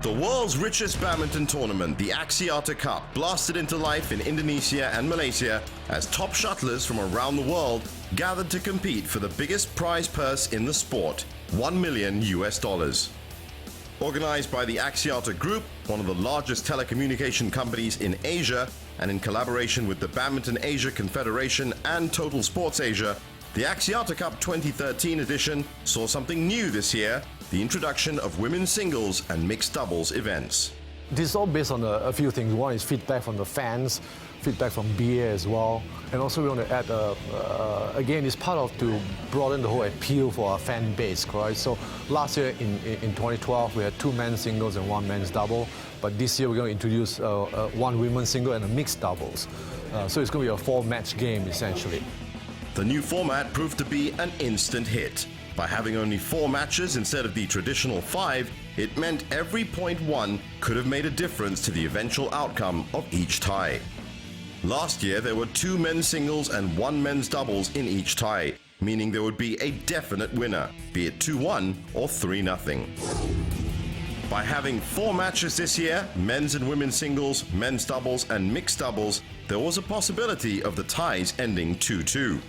The world's richest badminton tournament, the Axiata Cup, blasted into life in Indonesia and Malaysia as top shuttlers from around the world gathered to compete for the biggest prize purse in the sport, $1 million. Organized by the Axiata Group, one of the largest telecommunication companies in Asia, and in collaboration with the Badminton Asia Confederation and Total Sports Asia, the Axiata Cup 2013 edition saw something new this year: the introduction of women's singles and mixed doubles events. This is all based on a few things. One is feedback from the fans, feedback from BA as well. And also we want to add, again, it's part of to broaden the whole appeal for our fan base, right? So last year in 2012, we had 2 men's singles and 1 men's double. But this year we're going to introduce 1 women's single and a mixed doubles. So it's going to be a 4-match game, essentially. The new format proved to be an instant hit. By having only 4 matches instead of the traditional 5, it meant every point won could have made a difference to the eventual outcome of each tie. Last year, there were 2 men's singles and 1 men's doubles in each tie, meaning there would be a definite winner, be it 2-1 or 3-0. By having 4 matches this year, men's and women's singles, men's doubles and mixed doubles, there was a possibility of the ties ending 2-2.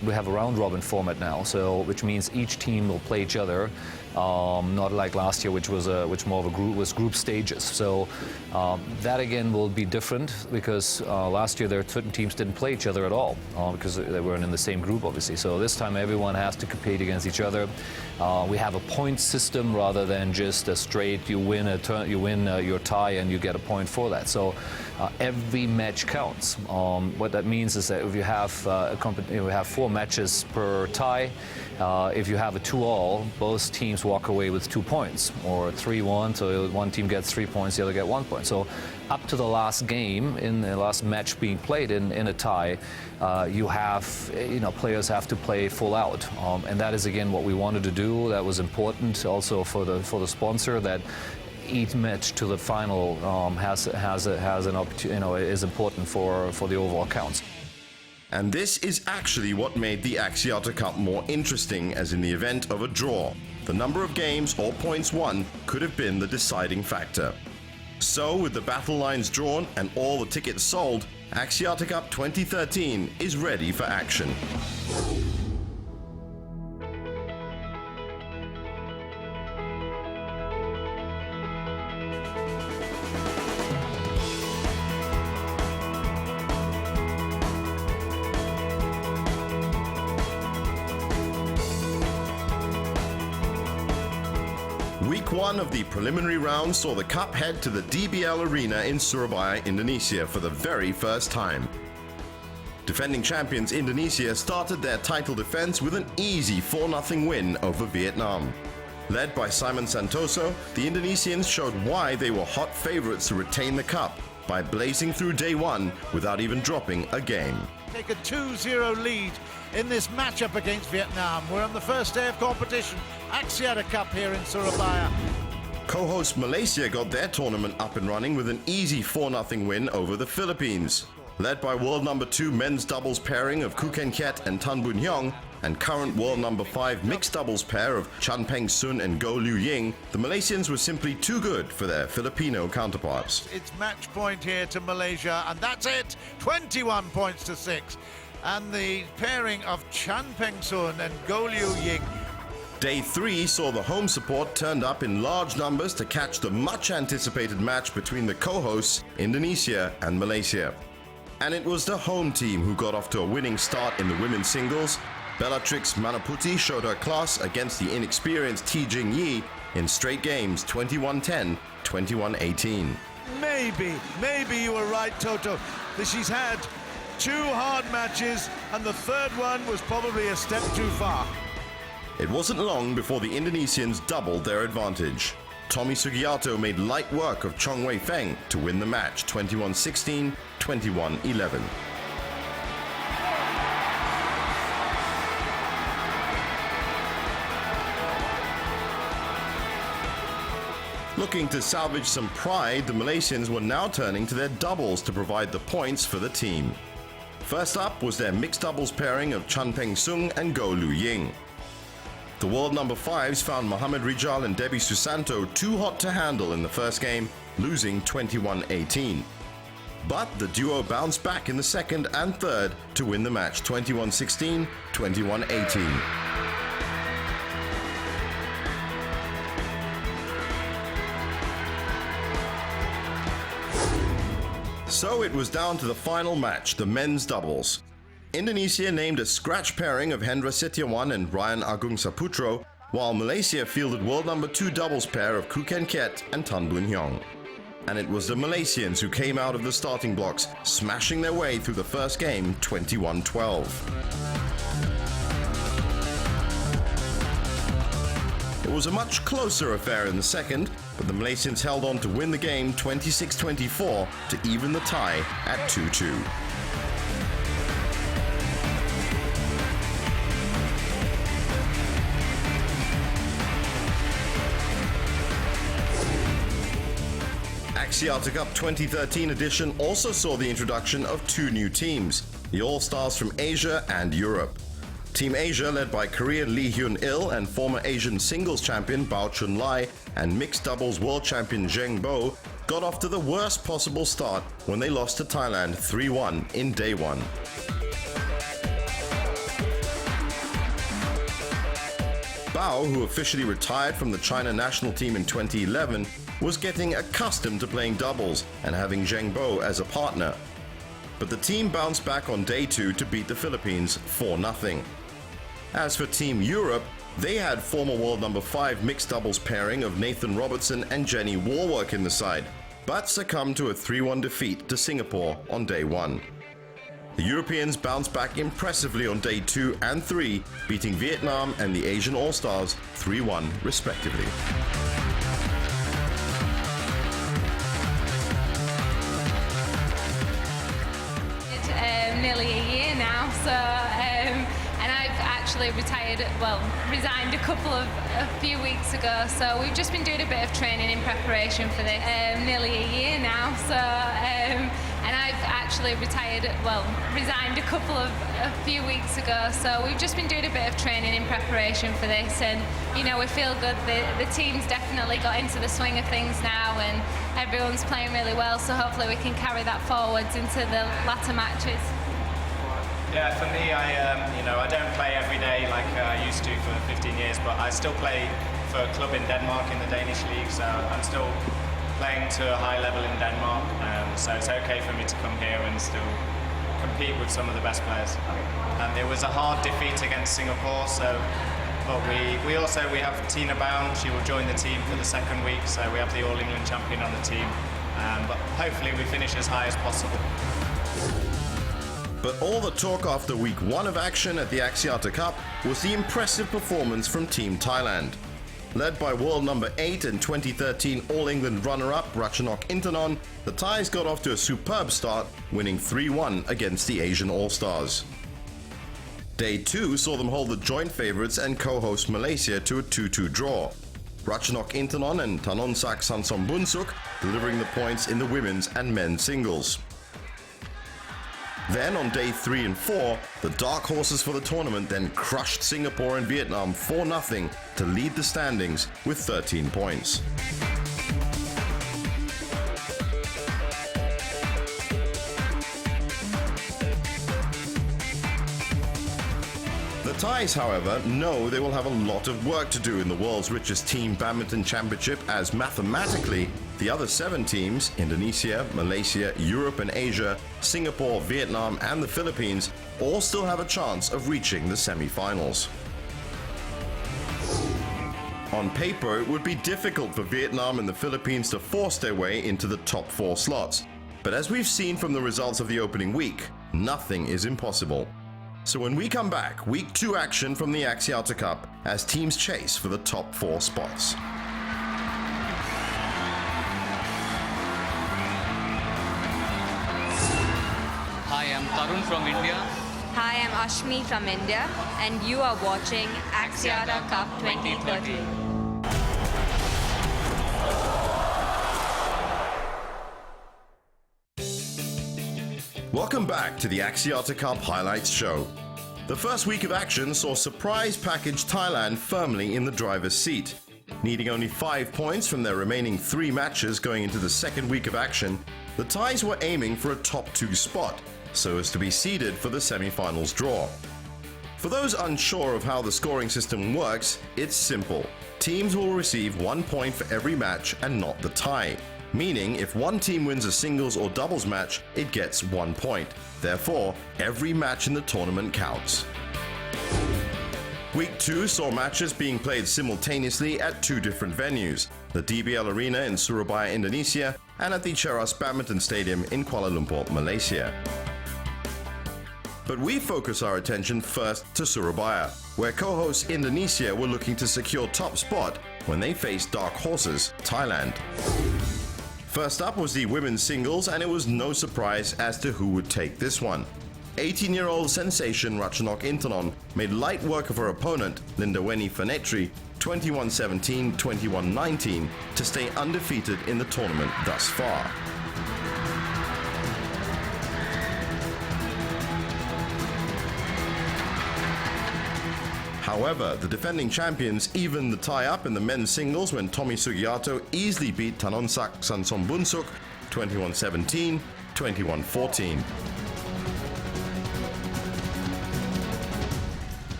We have a round-robin format now, which means each team will play each other, not like last year, which was more of a group stages. So that again will be different because last year certain teams didn't play each other at all because they weren't in the same group, obviously. So this time everyone has to compete against each other. We have a point system rather than just a straight you win your tie and you get a point for that. So every match counts. What that means is that if you have we have 4 matches per tie. If you have a 2-all, both teams walk away with 2 points, or 3-1, so one team gets 3 points, the other get 1 point. So up to the last game, in the last match being played in a tie, players have to play full out, and that is again what we wanted to do. That was important also for the sponsor, that each match to the final has an opportunity, is important for the overall counts. And this is actually what made the Axiata Cup more interesting, as in the event of a draw, the number of games or points won could have been the deciding factor. So, with the battle lines drawn and all the tickets sold, Axiata Cup 2013 is ready for action. Week 1 of the preliminary round saw the Cup head to the DBL Arena in Surabaya, Indonesia for the very first time. Defending champions Indonesia started their title defense with an easy 4-0 win over Vietnam. Led by Simon Santoso, the Indonesians showed why they were hot favorites to retain the Cup by blazing through day 1 without even dropping a game. Take a 2-0 lead in this matchup against Vietnam. We're on the first day of competition, Axiata Cup here in Surabaya. Co-host Malaysia got their tournament up and running with an easy 4-0 win over the Philippines. Led by world number 2 men's doubles pairing of Koo Ken Kiat and Tan Boon Hyung, and current world number 5 mixed doubles pair of Chan Peng Sun and Goh Liu Ying, the Malaysians were simply too good for their Filipino counterparts. It's match point here to Malaysia, and that's it, 21 points to 6. And the pairing of Chan Peng Sun and Goh Liu Ying. Day 3 saw the home support turned up in large numbers to catch the much-anticipated match between the co-hosts, Indonesia and Malaysia. And it was the home team who got off to a winning start in the women's singles. Bellatrix Manaputi showed her class against the inexperienced T Jing Yi in straight games 21-10, 21-18. Maybe you were right, Toto, that she's had 2 hard matches, and the third one was probably a step too far. It wasn't long before the Indonesians doubled their advantage. Tommy Sugiarto made light work of Chong Wei Feng to win the match 21-16, 21-11. Looking to salvage some pride, the Malaysians were now turning to their doubles to provide the points for the team. First up was their mixed doubles pairing of Chan Peng Sung and Goh Liu Ying. The world number 5s found Mohamed Rijal and Debbie Susanto too hot to handle in the first game, losing 21-18. But the duo bounced back in the second and third to win the match 21-16, 21-18. So it was down to the final match, the men's doubles. Indonesia named a scratch pairing of Hendra Setiawan and Ryan Agung Saputro, while Malaysia fielded world number 2 doubles pair of Koo Ken Kiat and Tan Boon Hyong. And it was the Malaysians who came out of the starting blocks, smashing their way through the first game 21-12. It was a much closer affair in the second, but the Malaysians held on to win the game 26-24 to even the tie at 2-2. Axiata Cup 2013 edition also saw the introduction of 2 new teams, the All-Stars from Asia and Europe. Team Asia, led by Korean Lee Hyun-il and former Asian singles champion Bao Chun-lai and mixed doubles world champion Zheng Bo, got off to the worst possible start when they lost to Thailand 3-1 in day 1. Bao, who officially retired from the China national team in 2011, was getting accustomed to playing doubles and having Zheng Bo as a partner. But the team bounced back on day 2 to beat the Philippines 4-0. As for Team Europe, they had former world number 5 mixed doubles pairing of Nathan Robertson and Jenny Warwork in the side, but succumbed to a 3-1 defeat to Singapore on day 1. The Europeans bounced back impressively on day 2 and 3, beating Vietnam and the Asian All-Stars 3-1 respectively. Nearly a year now, so and I've actually resigned a few weeks ago, so we've just been doing a bit of training in preparation for this. Nearly a year now, so and I've actually resigned a few weeks ago, so we've just been doing a bit of training in preparation for this, and you know, we feel good. The team's definitely got into the swing of things now, and everyone's playing really well, so hopefully we can carry that forwards into the latter matches. Yeah, for me, I don't play every day like I used to for 15 years, but I still play for a club in Denmark in the Danish league, so I'm still playing to a high level in Denmark, so it's okay for me to come here and still compete with some of the best players. It was a hard defeat against Singapore, but we have Tina Bound. She will join the team for the second week, so we have the All England champion on the team, but hopefully we finish as high as possible. But all the talk after week 1 of action at the Axiata Cup was the impressive performance from Team Thailand. Led by world number 8 and 2013 All England runner-up Ratchanok Intanon, the Thais got off to a superb start, winning 3-1 against the Asian All-Stars. Day 2 saw them hold the joint favourites and co-host Malaysia to a 2-2 draw. Ratchanok Intanon and Tanonsak Sansom-bunsuk delivering the points in the women's and men's singles. Then on day 3 and 4, the dark horses for the tournament then crushed Singapore and Vietnam 4-0 to lead the standings with 13 points. The Thais, however, know they will have a lot of work to do in the world's richest team badminton championship, as mathematically, the other 7 teams, Indonesia, Malaysia, Europe and Asia, Singapore, Vietnam and the Philippines, all still have a chance of reaching the semi-finals. On paper, it would be difficult for Vietnam and the Philippines to force their way into the top 4 slots. But as we've seen from the results of the opening week, nothing is impossible. So when we come back, week 2 action from the Axiata Cup as teams chase for the top 4 spots. Hi, I'm Tarun from India. Hi, I'm Ashmi from India, and you are watching Axiata Cup 2013. Welcome back to the Axiata Cup Highlights Show. The first week of action saw surprise package Thailand firmly in the driver's seat. Needing only 5 points from their remaining 3 matches going into the second week of action, the Thais were aiming for a top 2 spot, so as to be seeded for the semi-finals draw. For those unsure of how the scoring system works, it's simple. Teams will receive 1 point for every match and not the tie. Meaning, if one team wins a singles or doubles match, it gets 1 point. Therefore, every match in the tournament counts. Week 2 saw matches being played simultaneously at 2 different venues, the DBL Arena in Surabaya, Indonesia, and at the Cheras Badminton Stadium in Kuala Lumpur, Malaysia. But we focus our attention first to Surabaya, where co-hosts Indonesia were looking to secure top spot when they faced dark horses, Thailand. First up was the women's singles, and it was no surprise as to who would take this one. 18-year-old sensation Ratchanok Intanon made light work of her opponent, Lindaweni Fanetri, 21-17, 21-19, to stay undefeated in the tournament thus far. However, the defending champions evened the tie-up in the men's singles when Tommy Sugiarto easily beat Tanonsak Sansom-Bunsuk 21-17, 21-14.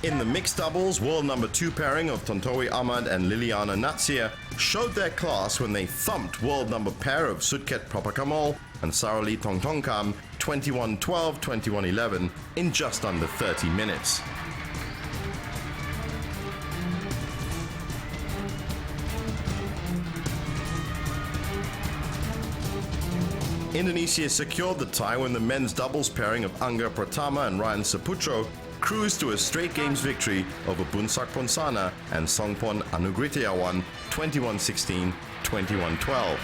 In the mixed doubles, world number 2 pairing of Tontowi Ahmad and Liliana Natsia showed their class when they thumped world number pair of Sudket Prapakamol and Sarali Tongtongkam 21-12, 21-11 in just under 30 minutes. Indonesia secured the tie when the men's doubles pairing of Angga Pratama and Ryan Saputro cruised to a straight games victory over Bunsak Ponsana and Songpon Anugritiawan 21-16, 21-12.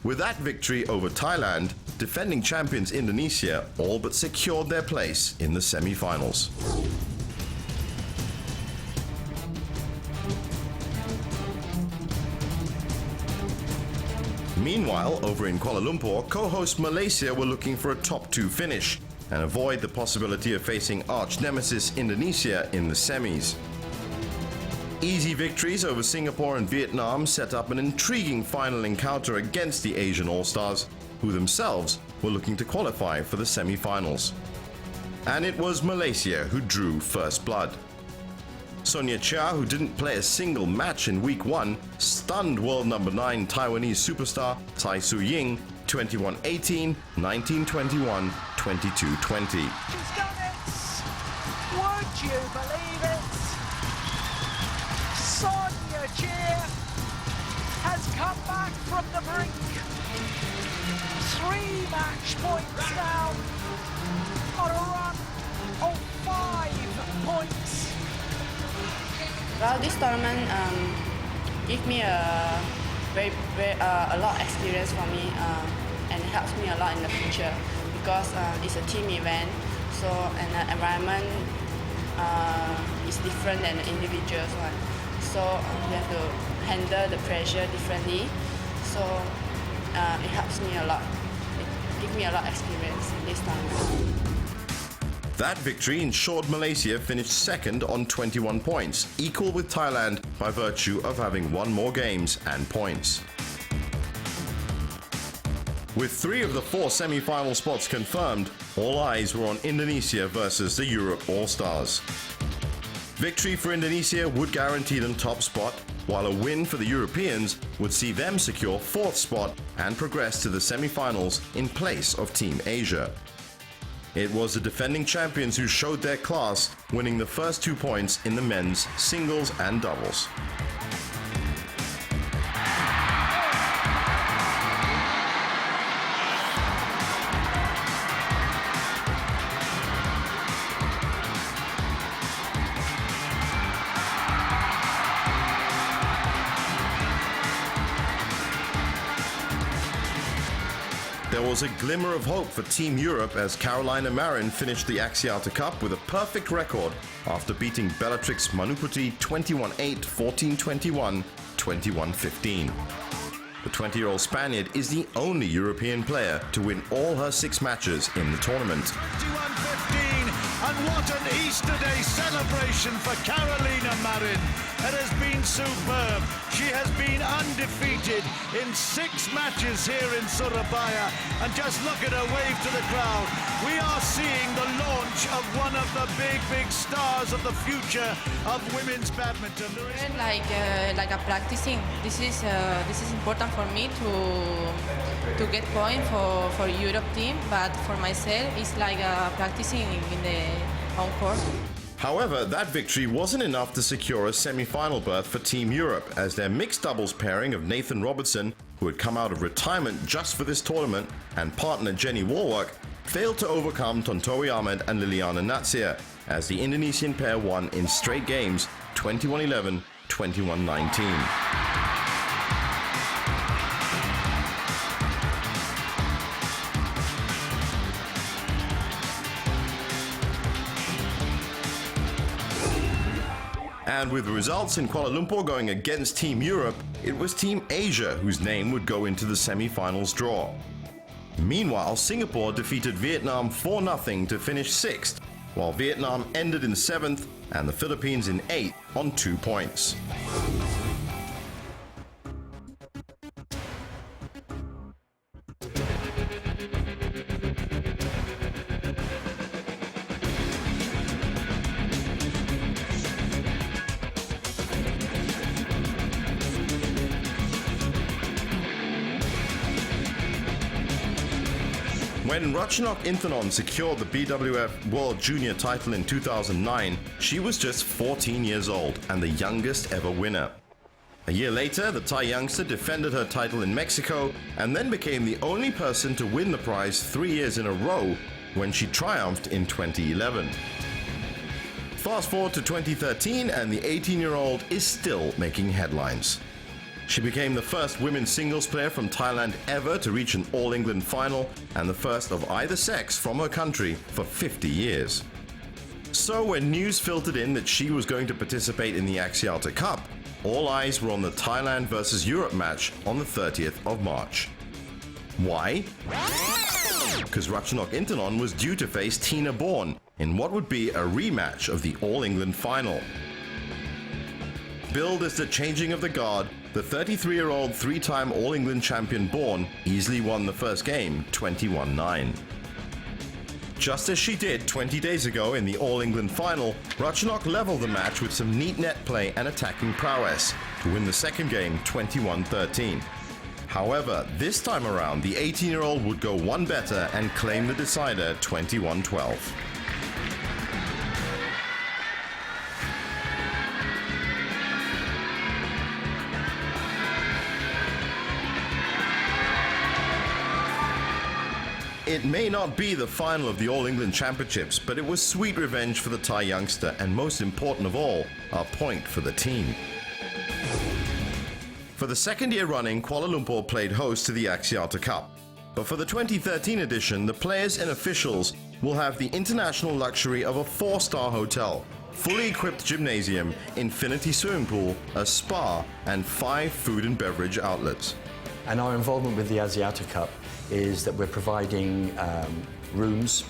With that victory over Thailand, defending champions Indonesia all but secured their place in the semi-finals. Meanwhile, over in Kuala Lumpur, co-host Malaysia were looking for a top 2 finish and avoid the possibility of facing arch-nemesis Indonesia in the semis. Easy victories over Singapore and Vietnam set up an intriguing final encounter against the Asian All-Stars, who themselves were looking to qualify for the semi-finals. And it was Malaysia who drew first blood. Sonia Chia, who didn't play a single match in week 1, stunned world number 9 Taiwanese superstar Tsai Su-ying 21-18, 19-21, 22-20. She's done it! Would you believe it? Sonia Chia has come back from the brink. 3 match points down on a run of 5 points. Well, this tournament gives me a lot of experience for me and helps me a lot in the future because it's a team event, so and the environment is different than the individuals one. So you have to handle the pressure differently. So it helps me a lot. It gives me a lot of experience in this tournament. That victory ensured Malaysia finished second on 21 points, equal with Thailand by virtue of having won more games and points. With 3 of the 4 semi-final spots confirmed, all eyes were on Indonesia versus the Europe All-Stars. Victory for Indonesia would guarantee them top spot, while a win for the Europeans would see them secure 4th spot and progress to the semi-finals in place of Team Asia. It was the defending champions who showed their class, winning the first 2 points in the men's singles and doubles. There was a glimmer of hope for Team Europe as Carolina Marin finished the Axiata Cup with a perfect record after beating Bellatrix Manuputi 21-8, 14-21, 21-15. The 20-year-old Spaniard is the only European player to win all her 6 matches in the tournament. 21-15, and what an Easter Day celebration for Carolina Marin. It has been superb. She has been undefeated in 6 matches here in Surabaya, and just look at her wave to the crowd. We are seeing the launch of one of the big stars of the future of women's badminton. Like practicing. This is important for me to get point for Europe team, but for myself it's like practicing in the home court. However, that victory wasn't enough to secure a semi-final berth for Team Europe, as their mixed doubles pairing of Nathan Robertson, who had come out of retirement just for this tournament, and partner Jenny Warwick failed to overcome Tontowi Ahmed and Liliana Natsir, as the Indonesian pair won in straight games 21-11, 21-19. And with the results in Kuala Lumpur going against Team Europe, it was Team Asia whose name would go into the semi-finals draw. Meanwhile, Singapore defeated Vietnam 4-0 to finish 6th, while Vietnam ended in 7th and the Philippines in 8th on 2 points. When Ratchanok Intanon secured the BWF World Junior title in 2009, she was just 14 years old and the youngest ever winner. A year later, the Thai youngster defended her title in Mexico and then became the only person to win the prize 3 years in a row when she triumphed in 2011. Fast forward to 2013 and the 18-year-old is still making headlines. She became the first women's singles player from Thailand ever to reach an All-England final and the first of either sex from her country for 50 years. So when news filtered in that she was going to participate in the Axiata Cup, all eyes were on the Thailand versus Europe match on the 30th of March. Why? Because Ratchanok Intanon was due to face Tina Bourne in what would be a rematch of the All-England final. Billed as the changing of the guard, the 33-year-old 3-time All-England champion Bourne easily won the first game 21-9. Just as she did 20 days ago in the All-England final, Ratchanok leveled the match with some neat net play and attacking prowess to win the second game 21-13. However, this time around, the 18-year-old would go one better and claim the decider 21-12. It may not be the final of the All-England Championships, but it was sweet revenge for the Thai youngster, and most important of all, a point for the team. For the second year running, Kuala Lumpur played host to the Axiata Cup. But for the 2013 edition, the players and officials will have the international luxury of a 4-star hotel, fully equipped gymnasium, infinity swimming pool, a spa, and 5 food and beverage outlets. And our involvement with the Axiata Cup is that we're providing rooms,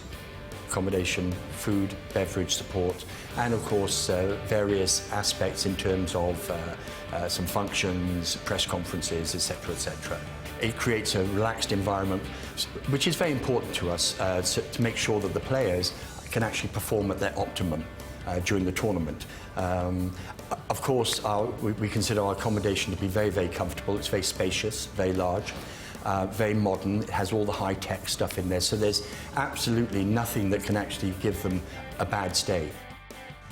accommodation, food, beverage support, and of course various aspects in terms of some functions, press conferences, etc., etc. It creates a relaxed environment, which is very important to us to make sure that the players can actually perform at their optimum during the tournament. Of course, we consider our accommodation to be very, very comfortable. It's very spacious, very large. Very modern, it has all the high-tech stuff in there, so there's absolutely nothing that can actually give them a bad stay.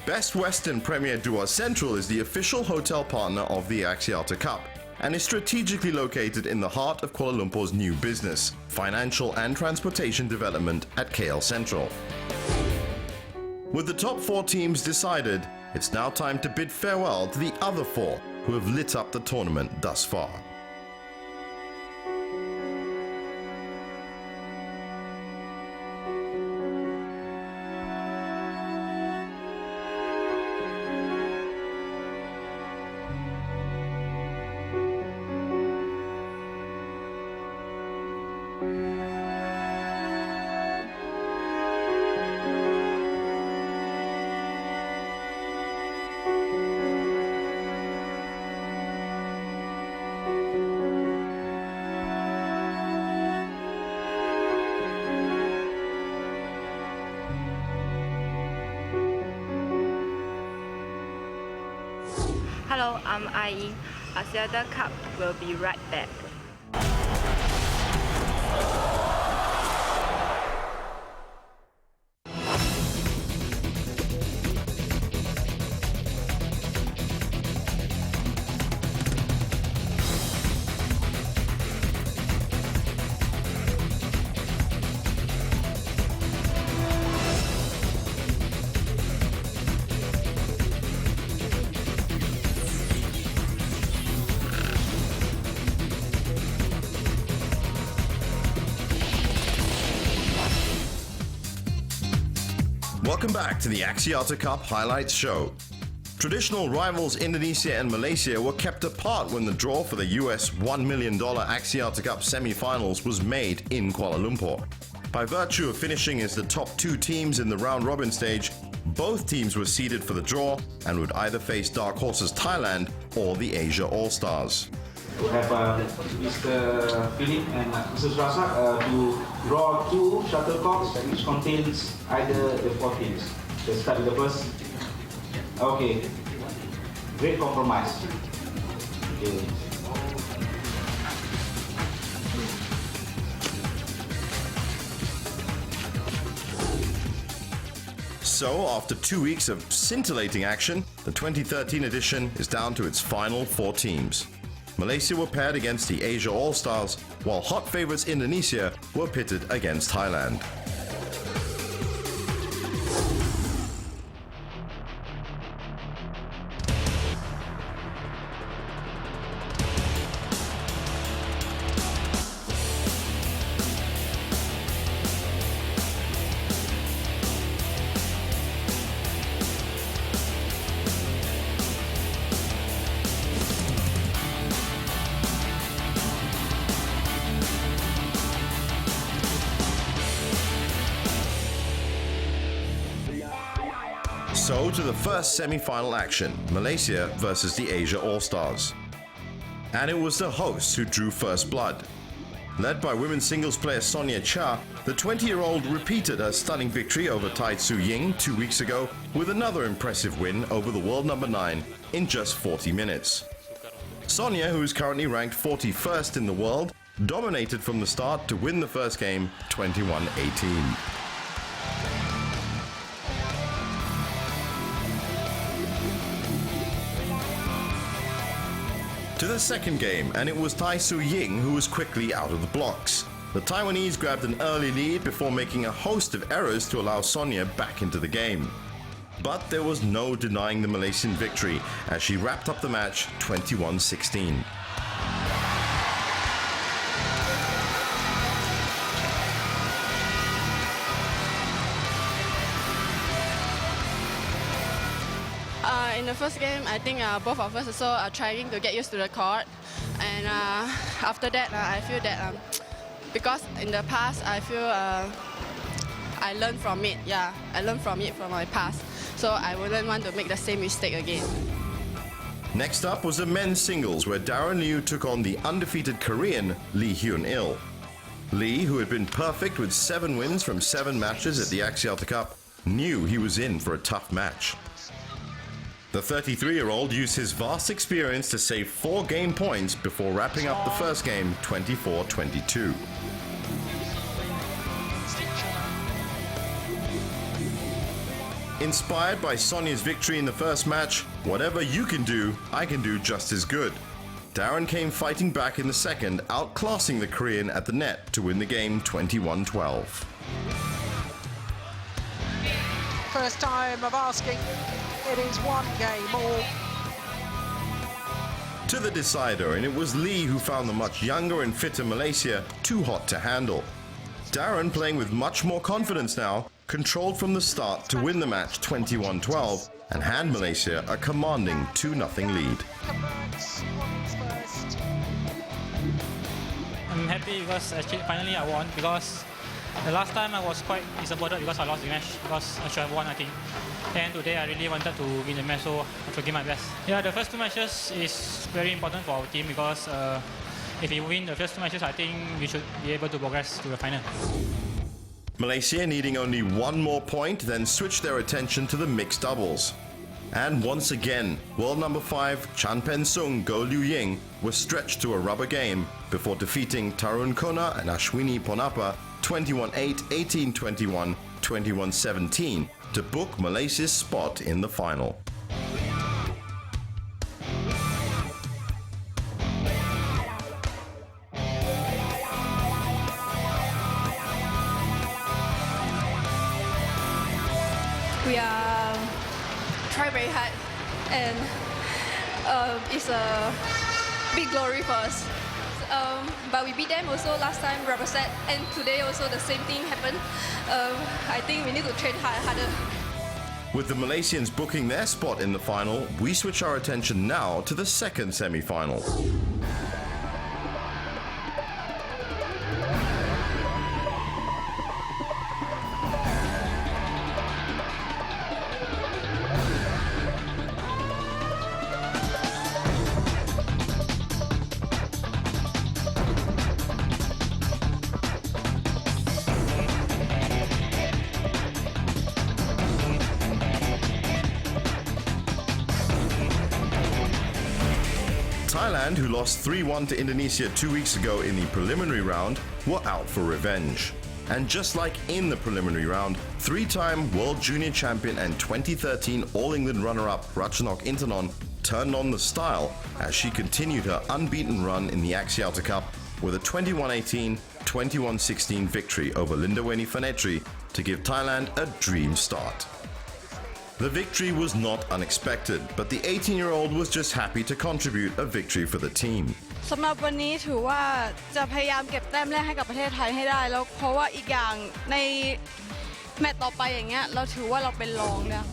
Best Western Premier Dua Central is the official hotel partner of the Axiata Cup and is strategically located in the heart of Kuala Lumpur's new business, financial and transportation development at KL Central. With the top 4 teams decided, it's now time to bid farewell to the other 4 who have lit up the tournament thus far. Hello, I'm Ai. Axiata Cup will be right back. Welcome back to the Axiata Cup Highlights Show. Traditional rivals Indonesia and Malaysia were kept apart when the draw for the US $1 million Axiata Cup semi-finals was made in Kuala Lumpur. By virtue of finishing as the top two teams in the round-robin stage, both teams were seeded for the draw and would either face dark horses Thailand or the Asia All-Stars. We have Mr. Philip and Mrs. Razak to draw two shuttlecocks which contains either the four teams. Let's start with the first. Okay. Great compromise. Okay. So, after 2 weeks of scintillating action, the 2013 edition is down to its final four teams. Malaysia were paired against the Asia All-Stars, while hot favourites Indonesia were pitted against Thailand. So to the first semi-final action, Malaysia versus the Asia All-Stars. And it was the hosts who drew first blood. Led by women's singles player Sonia Cha, the 20-year-old repeated her stunning victory over Tai Tzu Ying 2 weeks ago with another impressive win over the world number 9 in just 40 minutes. Sonia, who is currently ranked 41st in the world, dominated from the start to win the first game 21-18. To the second game, and it was Tai Tzu Ying who was quickly out of the blocks. The Taiwanese grabbed an early lead before making a host of errors to allow Sonia back into the game. But there was no denying the Malaysian victory as she wrapped up the match 21-16. In the first game, I think both of us also are trying to get used to the court. And after that, I feel that because in the past, I feel I learned from it. Yeah, I learned from it from my past. So I wouldn't want to make the same mistake again. Next up was the men's singles, where Darren Liu took on the undefeated Korean Lee Hyun-il. Lee, who had been perfect with 7 wins from 7 matches at the Axiata Cup, knew he was in for a tough match. The 33-year-old used his vast experience to save 4 game points before wrapping up the first game 24-22. Inspired by Sonia's victory in the first match, whatever you can do, I can do just as good. Darren came fighting back in the second, outclassing the Korean at the net to win the game 21-12. First time of asking. It is 1 game all. To the decider, and it was Lee who found the much younger and fitter Malaysia too hot to handle. Darren, playing with much more confidence now, controlled from the start to win the match 21-12 and hand Malaysia a commanding 2-0 lead. I'm happy because actually finally I won, because the last time I was quite disappointed because I lost the match, because I should have won, I think. And today I really wanted to win the match, so I should give my best. Yeah, the first two matches is very important for our team, because if we win the first two matches, I think we should be able to progress to the final. Malaysia, needing only one more point, then switched their attention to the mixed doubles. And once again, world number 5 Chan Pen Sung Go Liu Ying was stretched to a rubber game before defeating Tarun Kona and Ashwini Ponappa 21-8, 18-21, 21-17 to book Malaysia's spot in the final. We are trying very hard, and it's a big glory for us. But we beat them also last time, rubber set, and today also the same thing happened. I think we need to train harder. With the Malaysians booking their spot in the final, we switch our attention now to the second semi-final. Thailand, who lost 3-1 to Indonesia 2 weeks ago in the preliminary round, were out for revenge. And just like in the preliminary round, 3-time World Junior Champion and 2013 All-England runner-up Ratchanok Intanon turned on the style as she continued her unbeaten run in the Axiata Cup with a 21-18, 21-16 victory over Lindaweni Fanetri to give Thailand a dream start. The victory was not unexpected, but the 18-year-old was just happy to contribute a victory for the team. สำหรับวันนี้ถือว่าจะพยายามเก็บแต้มแรกให้กับประเทศไทยให้ได้แล้วเพราะว่าอีกอย่างในแมตช์ต่อไปอย่างเงี้ยเราถือว่าเราเป็นรองเนี่ย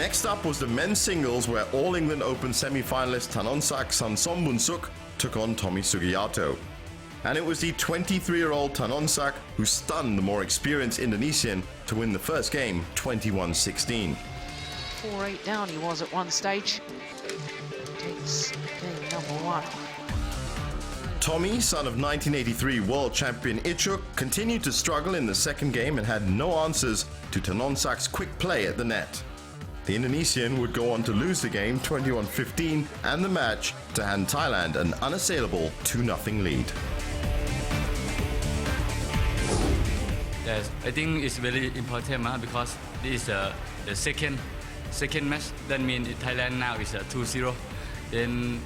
Next up was the men's singles, where All England Open semi-finalist Tanonsak Sansom Munsuk took on Tommy Sugiarto. And it was the 23-year-old Tanonsak who stunned the more experienced Indonesian to win the first game 21-16. 4-8 down he was at one stage. Takes game number 1. Tommy, son of 1983 world champion Ichuk, continued to struggle in the second game and had no answers to Tanonsak's quick play at the net. The Indonesian would go on to lose the game 21-15 and the match to hand Thailand an unassailable 2-0 lead. Yes, I think it's very important because this is the second match. That means Thailand now is 2-0. Then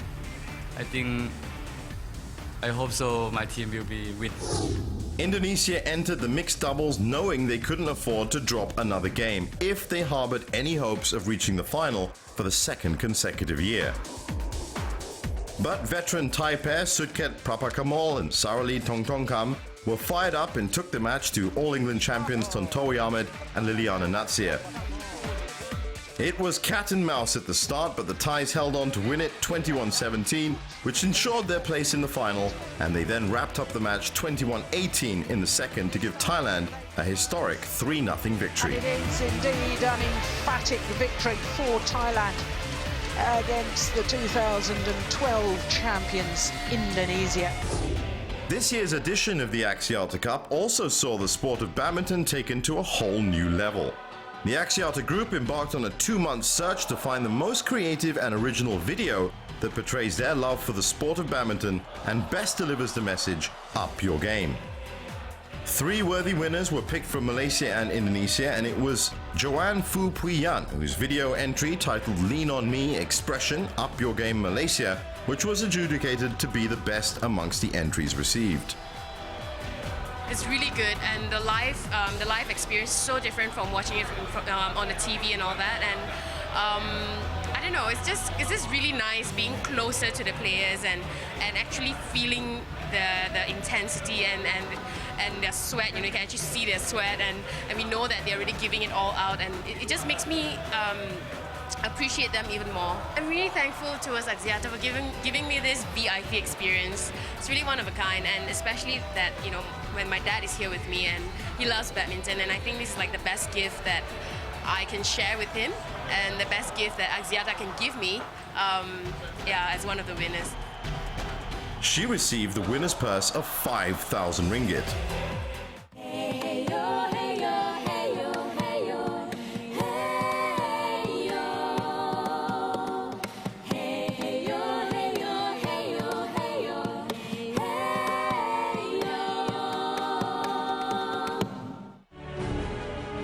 I hope so my team will be win. Indonesia entered the mixed doubles knowing they couldn't afford to drop another game if they harbored any hopes of reaching the final for the second consecutive year. But veteran Thai pair Sutket Prapakamol and Sarali Tongtongkam were fired up and took the match to All England champions Tontowi Ahmed and Liliana Natsir. It was cat and mouse at the start, but the Thais held on to win it 21-17, which ensured their place in the final, and they then wrapped up the match 21-18 in the second to give Thailand a historic 3-0 victory. And it is indeed an emphatic victory for Thailand against the 2012 champions Indonesia. This year's edition of the Axiata Cup also saw the sport of badminton taken to a whole new level. The Axiata Group embarked on a 2-month search to find the most creative and original video that portrays their love for the sport of badminton and best delivers the message, up your game. 3 worthy winners were picked from Malaysia and Indonesia, and it was Joanne Fu Puyan, whose video entry titled Lean On Me Expression, Up Your Game Malaysia, which was adjudicated to be the best amongst the entries received. It's really good, and the live experience is so different from watching it on the TV and all that. And I don't know, it's just really nice being closer to the players and actually feeling the intensity and their sweat. You know, you can actually see their sweat, and we know that they're really giving it all out, and it just makes me appreciate them even more. I'm really thankful towards Axiata for giving me this VIP experience. It's really one of a kind, and especially that, you know, when my dad is here with me and he loves badminton, and I think this is like the best gift that I can share with him and the best gift that Axiata can give me, as one of the winners. She received the winner's purse of 5,000 ringgit.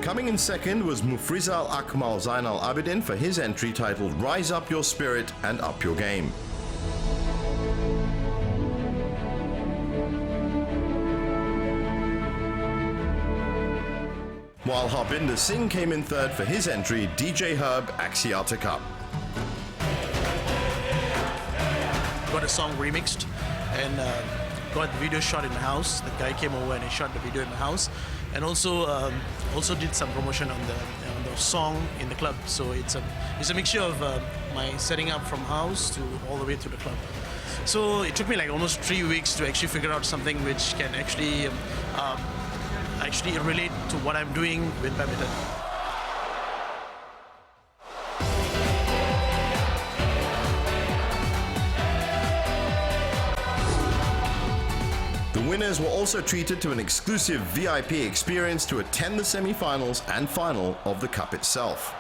Coming in second was Mufrizal Akmal Zainal Abidin for his entry titled Rise Up Your Spirit and Up Your Game. While Harbinder Singh came in third for his entry, DJ Herb Axiata Cup. Got a song remixed and got the video shot in the house. The guy came over and he shot the video in the house, and also did some promotion on the song in the club. So it's a mixture of my setting up from house to all the way to the club. So it took me like almost 3 weeks to actually figure out something which can actually relate to what I'm doing with badminton. The winners were also treated to an exclusive VIP experience to attend the semi-finals and final of the Cup itself.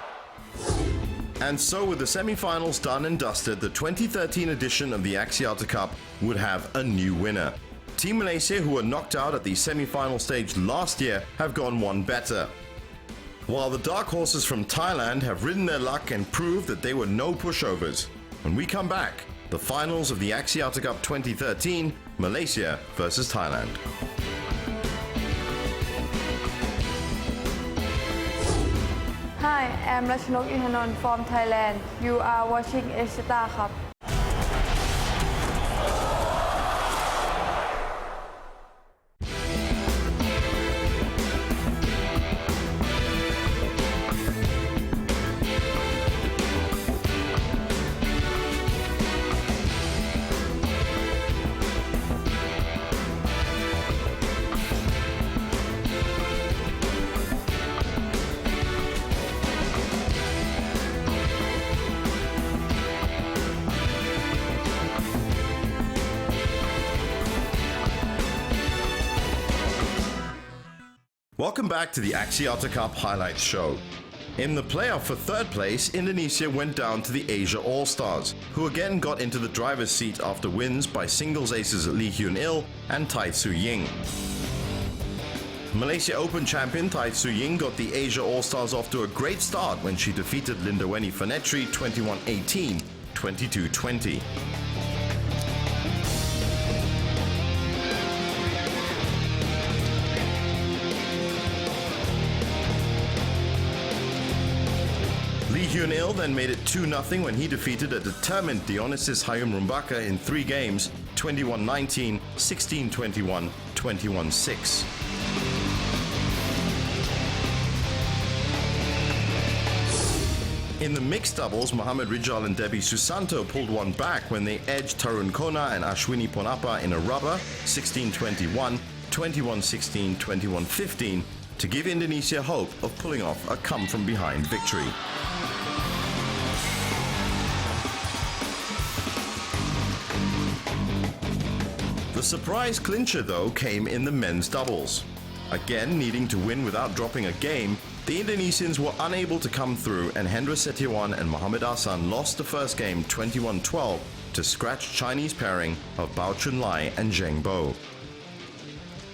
And so with the semi-finals done and dusted, the 2013 edition of the Axiata Cup would have a new winner. Team Malaysia, who were knocked out at the semi-final stage last year, have gone one better. While the dark horses from Thailand have ridden their luck and proved that they were no pushovers. When we come back, the finals of the Axiata Cup 2013, Malaysia versus Thailand. Hi, I'm Rachanok Inhanon from Thailand. You are watching Axiata Cup. Welcome back to the Axiata Cup Highlights Show. In the playoff for third place, Indonesia went down to the Asia All-Stars, who again got into the driver's seat after wins by singles aces Lee Hyun-il and Tai Tzu-ying. Malaysia Open champion Tai Tzu-ying got the Asia All-Stars off to a great start when she defeated Lindaweni Fanetri 21-18, 22-20. Lee Hyun-il then made it 2-0 when he defeated a determined Dionysus Hayum Rumbaka in 3 games, 21-19, 16-21, 21-6. In the mixed doubles, Mohammad Rijal and Debbie Susanto pulled one back when they edged Tarun Kona and Ashwini Ponappa in a rubber, 16-21, 21-16, 21-15, to give Indonesia hope of pulling off a come-from-behind victory. The surprise clincher, though, came in the men's doubles. Again, needing to win without dropping a game, the Indonesians were unable to come through, and Hendra Setiawan and Mohammad Ahsan lost the first game 21-12 to scratch Chinese pairing of Bao Chunlai and Zheng Bo.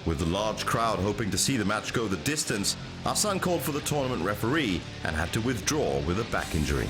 With the large crowd hoping to see the match go the distance, Ahsan called for the tournament referee and had to withdraw with a back injury.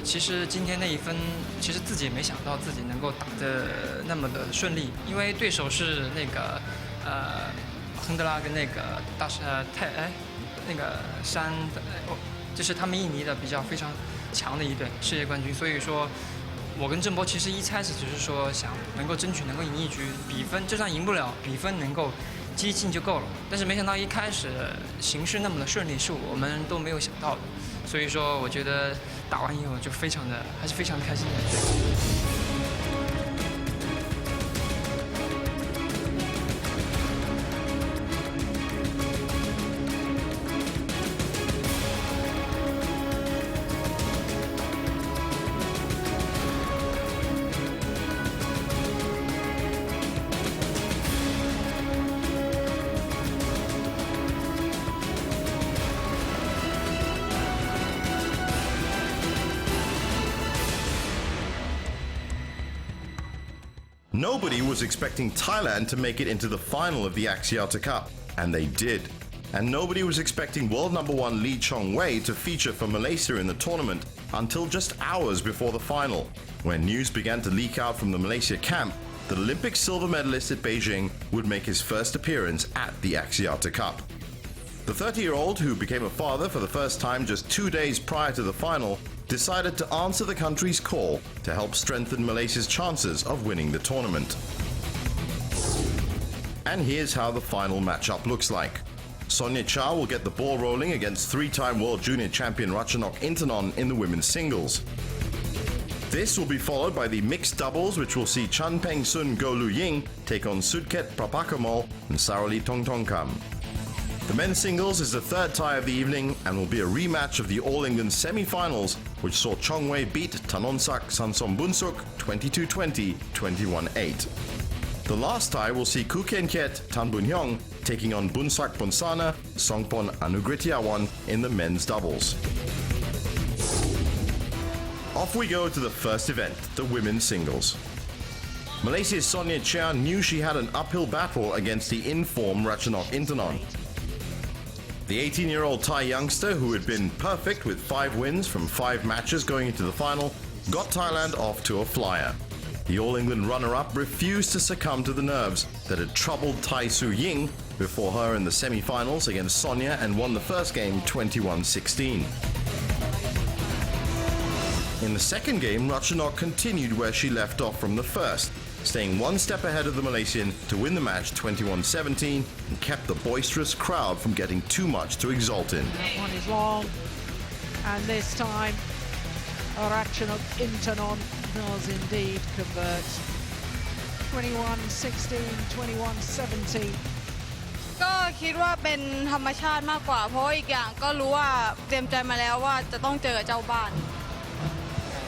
其实今天那一分，其实自己也没想到自己能够打得那么的顺利，因为对手是那个亨德拉跟那个那个山，就是他们印尼的比较非常强的一队世界冠军。所以说，我跟郑波其实一开始只是说想能够争取能够赢一局，比分就算赢不了，比分能够接近就够了。但是没想到一开始形势那么的顺利，是我们都没有想到的。所以说，我觉得打完以后就还是非常的开心的。Nobody was expecting Thailand to make it into the final of the Axiata Cup, and they did. And nobody was expecting world number 1 Lee Chong-wei to feature for Malaysia in the tournament until just hours before the final, when news began to leak out from the Malaysia camp that Olympic silver medalist at Beijing would make his first appearance at the Axiata Cup. The 30-year-old, who became a father for the first time just 2 days prior to the final, decided to answer the country's call to help strengthen Malaysia's chances of winning the tournament. And here's how the final matchup looks like. Sonia Cha will get the ball rolling against 3-time world junior champion Ratchanok Intanon in the women's singles. This will be followed by the mixed doubles, which will see Chan Peng Sun Go Lu Ying take on Sudket Prapakamol and Sarali Tongtongkam. The men's singles is the third tie of the evening and will be a rematch of the All England semi-finals, which saw Chong-wei beat Tanonsak Sansom-bunsuk 22-20, 21-8. The last tie will see Kukien-kiet Tan Bun-hyong taking on Bunsak Bonsana Songpon Anugritiawan in the men's doubles. Off we go to the first event, the women's singles. Malaysia's Sonia Chia knew she had an uphill battle against the in-form Ratchanok Intanon. The 18-year-old Thai youngster, who had been perfect with 5 wins from 5 matches going into the final, got Thailand off to a flyer. The All England runner-up refused to succumb to the nerves that had troubled Tai Su Ying before her in the semi-finals against Sonia, and won the first game 21-16. In the second game, Ratchanok continued where she left off from the first, staying one step ahead of the Malaysian to win the match 21-17 and kept the boisterous crowd from getting too much to exult in. That one is long, and this time Ratchanok Intanon does indeed convert. 21-16, 21-17. ก็คิดว่าเป็นธรรมชาติมากกว่าเพราะอีกอย่างก็รู้ว่าเตรียมใจมาแล้วว่าจะต้องเจอกับเจ้าบ้าน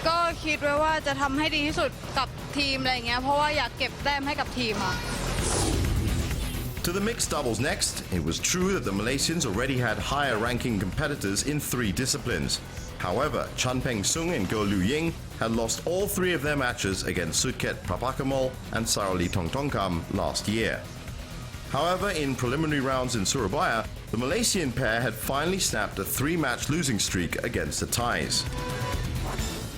ก็คิดไว้ว่าจะทำให้ดีที่สุดกับทีมอะไรเงี้ยเพราะว่าอยากเก็บแต้มให้กับทีม To the mixed doubles next, it was true that the Malaysians already had higher ranking competitors in 3 disciplines. However, Chan Peng Sung and Go Lu Ying had lost all 3 of their matches against Sudket Prapakamol and Sarali Tongtongkam last year. However, in preliminary rounds in Surabaya, the Malaysian pair had finally snapped a 3-match losing streak against the Thais.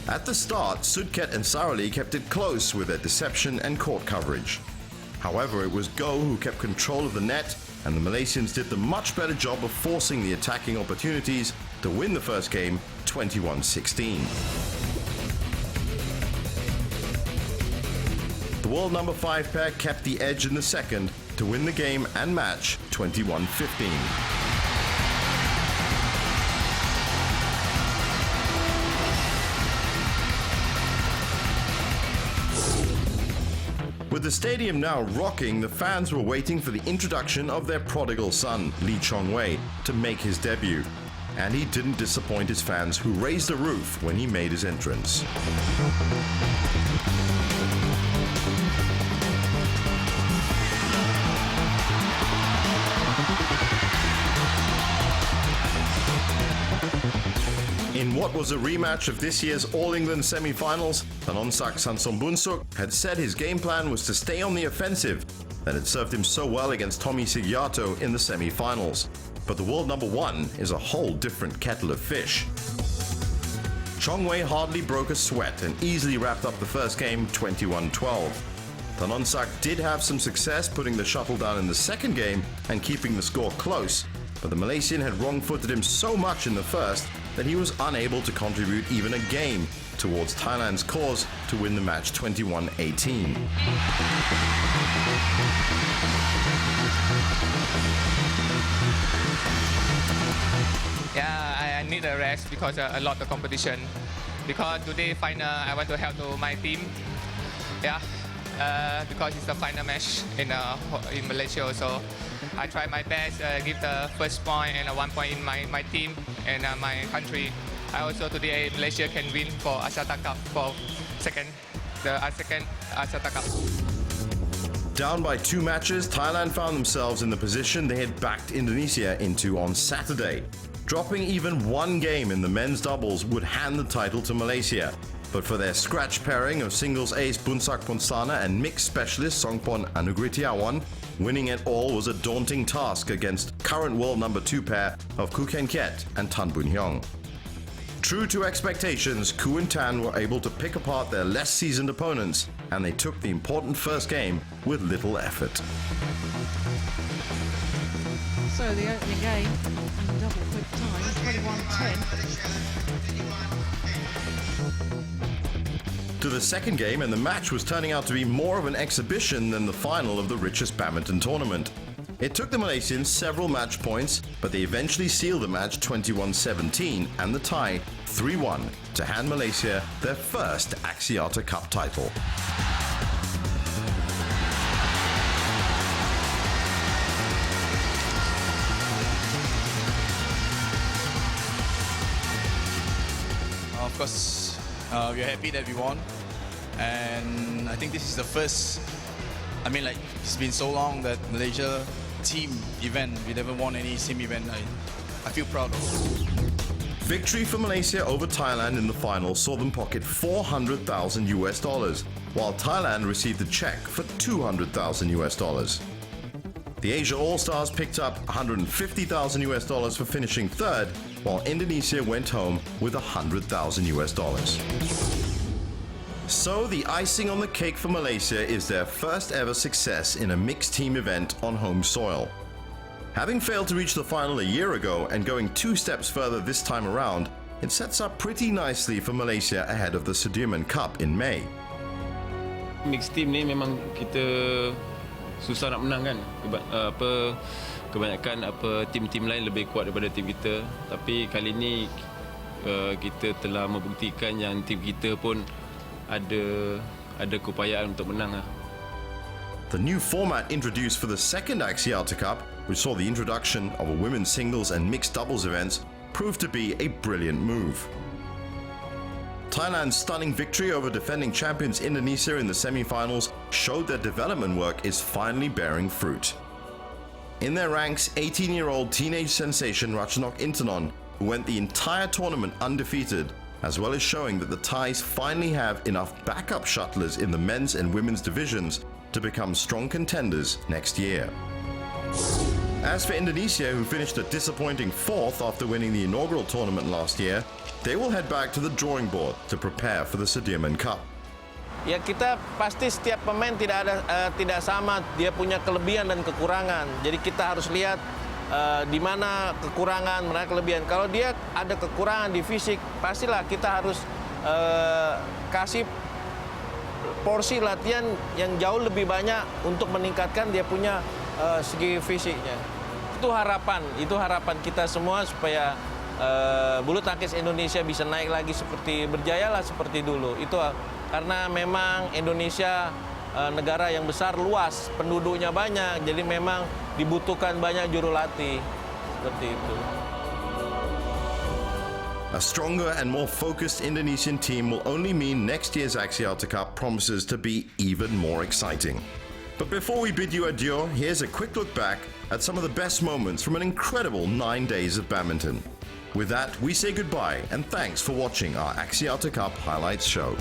At the start, Sudket and Sarali kept it close with their deception and court coverage. However, it was Go who kept control of the net, and the Malaysians did the much better job of forcing the attacking opportunities to win the first game 21-16. The world number 5 pair kept the edge in the second to win the game and match 21-15. With the stadium now rocking, the fans were waiting for the introduction of their prodigal son, Lee Chong-wei, to make his debut. And he didn't disappoint his fans, who raised the roof when he made his entrance. In what was a rematch of this year's All England semi-finals, Tanonsak Sansom-bunsuk had said his game plan was to stay on the offensive that had served him so well against Tommy Sugiarto in the semi-finals. But the world number 1 is a whole different kettle of fish. Chong-wei hardly broke a sweat and easily wrapped up the first game 21-12. Tanonsak did have some success putting the shuttle down in the second game and keeping the score close, but the Malaysian had wrong-footed him so much in the first that he was unable to contribute even a game towards Thailand's cause to win the match 21-18. Yeah, I need a rest because a lot of competition. Because today final, I want to help to my team. Yeah, because it's the final match in Malaysia also. I try my best, give the first point and 1 point in my team and my country. I also today Malaysia can win for Axiata Cup for second Axiata Cup. Down by 2 matches, Thailand found themselves in the position they had backed Indonesia into on Saturday. Dropping even 1 game in the men's doubles would hand the title to Malaysia. But for their scratch pairing of singles ace Bunsak Ponsana and mixed specialist Songpon Anugritiawan, winning it all was a daunting task against current world number 2 pair of Koo Ken Kiet and Tan Boon Hyung. True to expectations, Koo and Tan were able to pick apart their less seasoned opponents, and they took the important first game with little effort. So the opening game in double quick time, 21-10. To the second game, and the match was turning out to be more of an exhibition than the final of the richest badminton tournament. It took the Malaysians several match points, but they eventually sealed the match 21-17 and the tie 3-1 to hand Malaysia their first Axiata Cup title. Of course, we're happy that we won, and I think this is the first. I mean, like, it's been so long that Malaysia team event, we never won any team event. I feel proud of it. Victory for Malaysia over Thailand in the final saw them pocket $400,000, while Thailand received a check for $200,000. The Asia All-Stars picked up $150,000 for finishing third, while Indonesia went home with $100,000. So the icing on the cake for Malaysia is their first ever success in a mixed team event on home soil. Having failed to reach the final a year ago and going 2 steps further this time around, it sets up pretty nicely for Malaysia ahead of the Sudirman Cup in May. Mixed team ni memang kita susah nak menang kan. Kebanyakan tim-tim lain lebih kuat daripada tim kita. Tapi kali ni kita telah membuktikan yang tim kita pun ada keupayaan untuk menang. The new format introduced for the second Axiata Cup, which saw the introduction of a women's singles and mixed doubles events, proved to be a brilliant move. Thailand's stunning victory over defending champions Indonesia in the semi-finals showed their development work is finally bearing fruit. In their ranks, 18-year-old teenage sensation Ratchanok Intanon, who went the entire tournament undefeated, as well as showing that the Thais finally have enough backup shuttlers in the men's and women's divisions to become strong contenders next year. As for Indonesia, who finished a disappointing 4th after winning the inaugural tournament last year, they will head back to the drawing board to prepare for the Sudirman Cup. Ya, kita pasti setiap pemain tidak sama, dia punya kelebihan dan kekurangan. Jadi kita harus lihat di mana kekurangan, mana kelebihan. Kalau dia ada kekurangan di fisik, pastilah kita harus kasih porsi latihan yang jauh lebih banyak untuk meningkatkan dia punya segi fisiknya. Itu harapan kita semua supaya bulu tangkis Indonesia bisa naik lagi berjayalah seperti dulu. Itu karena memang Indonesia negara yang besar, luas, penduduknya banyak, jadi memang dibutuhkan banyak juru latih seperti itu. A stronger and more focused Indonesian team will only mean next year's Axiata Cup promises to be even more exciting. But before we bid you adieu, here's a quick look back at some of the best moments from an incredible 9 days of badminton. With that, we say goodbye and thanks for watching our Axiata Cup highlights show.